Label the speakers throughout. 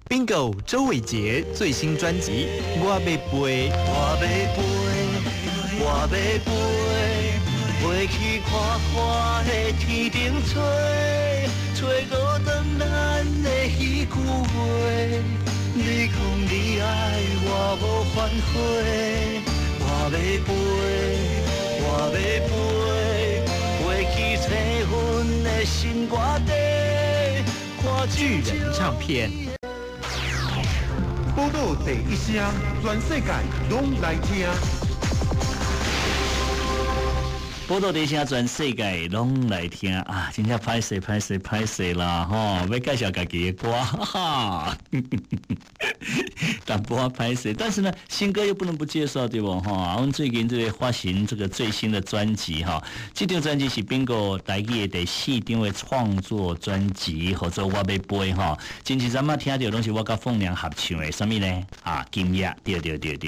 Speaker 1: Bingo 周伟杰最新专辑《我要飞》，
Speaker 2: 我要飞，我要飞，飞去看看的天顶吹，吹到长咱的彼句话。你讲你爱我无反悔，我要飞，我要飞，飞去找阮的心肝底，看
Speaker 1: 巨人唱片。
Speaker 3: 报道第一声，全世界拢来听。
Speaker 4: 报道第一声，全世界拢来听啊！真正歹势啦吼！要介绍家己的歌，哈哈，淡薄歹势，但是呢，新歌又不能不介绍，对不哈？我们最近这个发行这个最新的专辑哈，这张专辑是Bingo台语的第4张的创作专辑，或者我要飞哈。近期咱们听到东西，我跟凤娘合唱的，什么呢？啊，金亚，对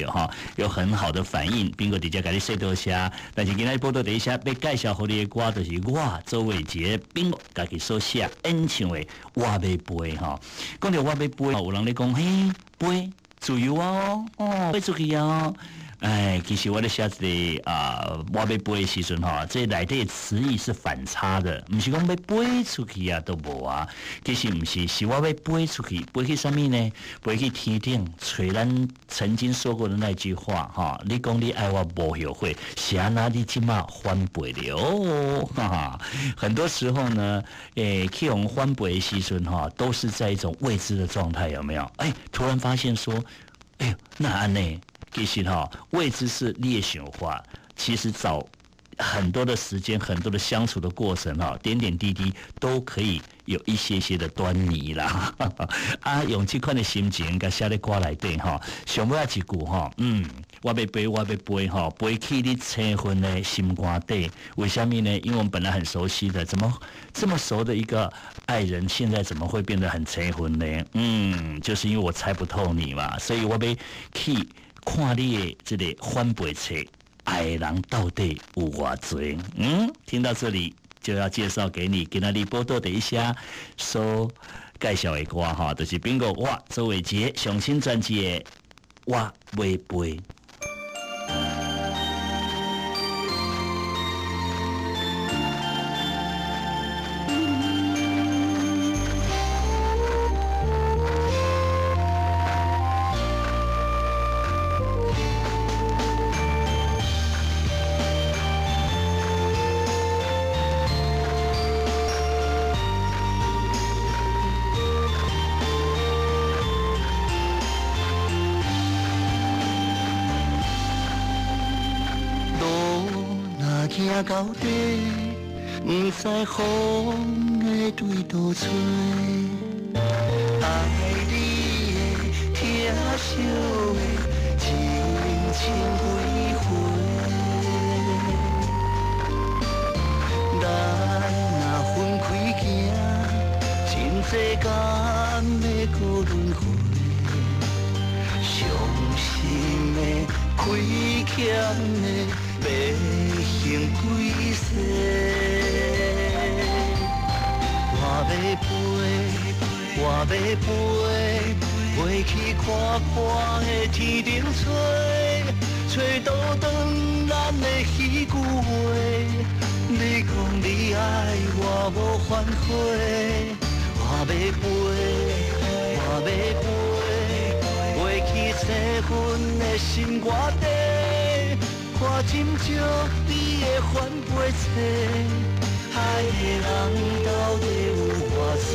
Speaker 4: 哈，有很好的反应。Bingo 直接给你说多下，但是今天报道第一声。要介绍给你的歌就是我周伟杰Bingo家己所写演唱的《我要飞》哈。讲到我要飞，有人咧讲嘿飞自由飞出去啊！哎，其实我咧写一个我要飞的时阵哈，这内底词义是反差的，不是讲要飞出去啊都无啊。其实不是，是我要飞出去，飞去什么呢？飞去天顶，吹咱曾经说过的那句话哈。你讲你爱我无后悔，是安那你即马反背了哈哈。很多时候呢，去我们反背的时阵哈，都是在一种未知的状态，有没有？哎，突然发现说，哎呦，那安呢？其实未知是列想化，其实找很多的时间，很多的相处的过程点点滴滴都可以有一些些的端倪啦。啊，用这款的心情，甲写在歌内底上尾一句我要飞，我要飞飞去你青春的心肝底。为什么呢？因为我们本来很熟悉的，怎么这么熟的一个爱人，现在怎么会变得很青春呢？就是因为我猜不透你嘛，所以我要去看你的这个反背册，爱的人到底有偌多？听到这里就要介绍给你，给那里报道的一下所介绍的歌哈，就是Bingo我周伟杰上新专辑的《我要飞》。
Speaker 2: 行到底，不知风会对倒吹。爱你的、疼惜的，深深几回。咱若分开行，真济甘要搁轮回。伤心的、亏欠的。要行几世？我要飞，我要飞，飞去看看的天顶吹，吹到长咱的彼句话。你讲你爱我无反悔，我要飞，我要飞，飞去找阮的心肝底。看真少你的反背册，爱的人到底有偌多？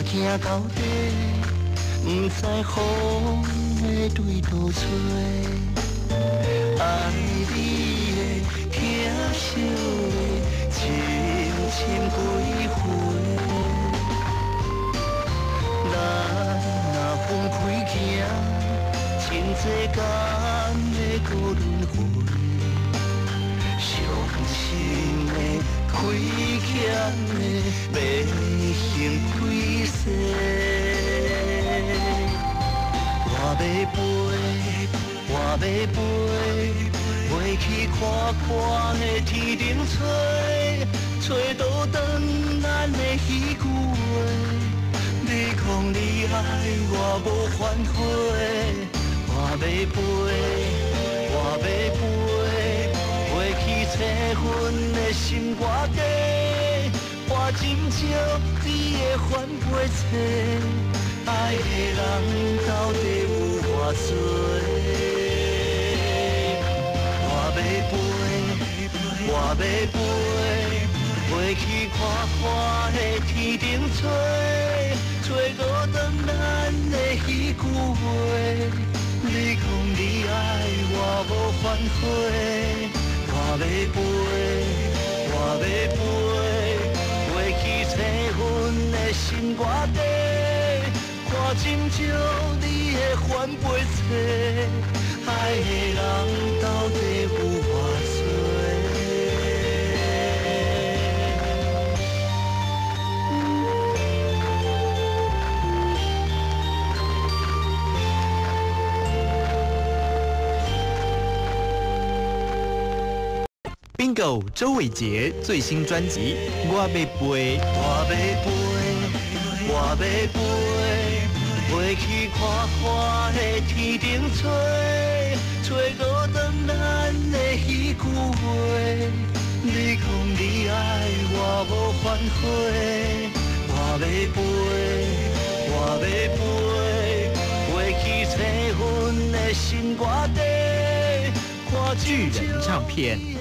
Speaker 2: 行到底，不知风会对倒吹。爱你的、疼惜的，深深几回。咱若分开行，真济甘要搁轮回。伤心咱的要行开世。我要飞，我要飞，飞去看看的天顶吹，吹倒转咱的彼句话。你讲你爱我无反悔，我要飞，我要飞，飞去找阮的心肝底，我斟酌你的反背册。爱的人到底有偌多？我要飞，我要飞，飞去看看的天顶吹，吹倒转咱的彼句话。你讲你爱我无反悔，我要飞，我要飞，飞去找阮的心肝底。我斟酌你的反背册，爱的人到底有偌多？Bingo
Speaker 1: 周伟杰最新专辑《我要飞》，
Speaker 2: 我要飞，我要飞，飞去看看的天顶吹，吹倒转咱的彼句话。你讲你爱我无反悔，我要飞，我要飞，飞去找阮的心肝底，看
Speaker 1: 巨人唱片。